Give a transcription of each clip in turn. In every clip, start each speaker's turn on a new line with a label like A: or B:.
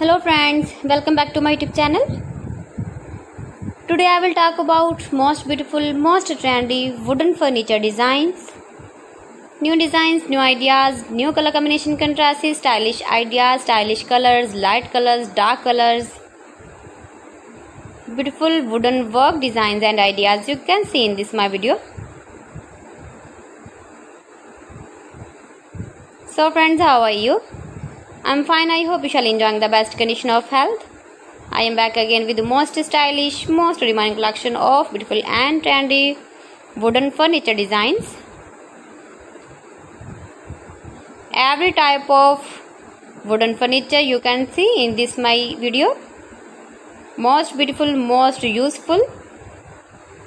A: Hello friends, welcome back to my YouTube channel. Today I will talk about most beautiful, most trendy wooden furniture designs. New designs, new ideas, new color combination contrasts, stylish ideas, stylish colors, light colors, dark colors. Beautiful wooden work designs and ideas you can see in this my video. So friends, how are you? I'm fine. I hope you shall enjoying the best condition of health. I am back again with the most stylish, most demanding collection of beautiful and trendy wooden furniture designs. Every type of wooden furniture you can see in this my video. Most beautiful, most useful.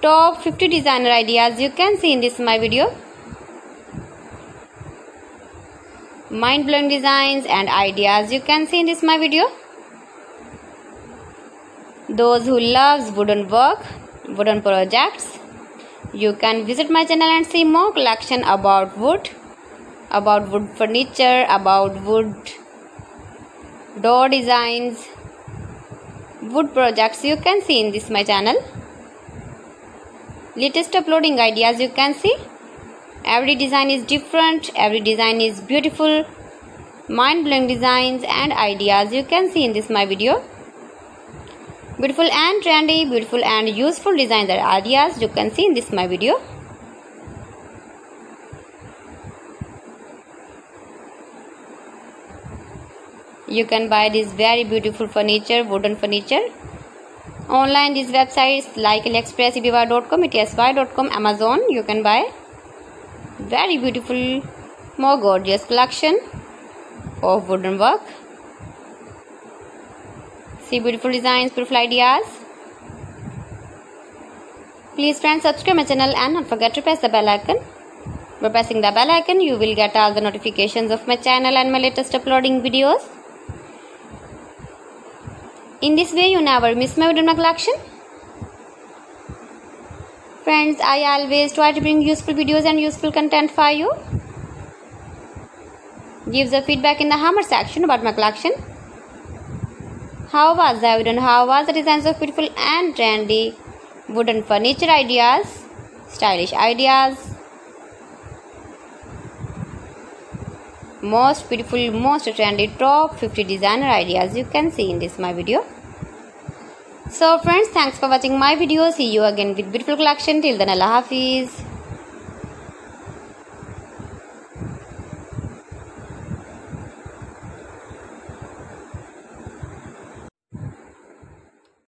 A: Top 50 designer ideas you can see in this my video. Mind-blowing designs and ideas you can see in this my video. Those who loves wooden work, wooden projects, you can visit my channel and see more collection about wood furniture, about wood door designs, wood projects you can see in this my channel. Latest uploading ideas you can see. Every design is different, every design is beautiful, mind-blowing designs and ideas you can see in this my video. Beautiful and trendy, beautiful and useful designs and ideas you can see in this my video. You can buy this very beautiful furniture, wooden furniture online. These websites like AliExpress, eBay.com, ETSY.com, Amazon. You can buy very beautiful, more gorgeous collection of wooden work. See beautiful designs, beautiful ideas. Please friends, subscribe my channel and don't forget to press the bell icon. By pressing the bell icon, you will get all the notifications of my channel and my latest uploading videos. In this way, you never miss my wooden collection. Friends, I always try to bring useful videos and useful content for you. Give the feedback in the hammer section about my collection. How was the wooden? How was the designs of beautiful and trendy wooden furniture ideas, stylish ideas, most beautiful, most trendy top 50 designer ideas you can see in this my video. So friends, thanks for watching my video. See you again with beautiful collection. Till then, Allah Hafiz.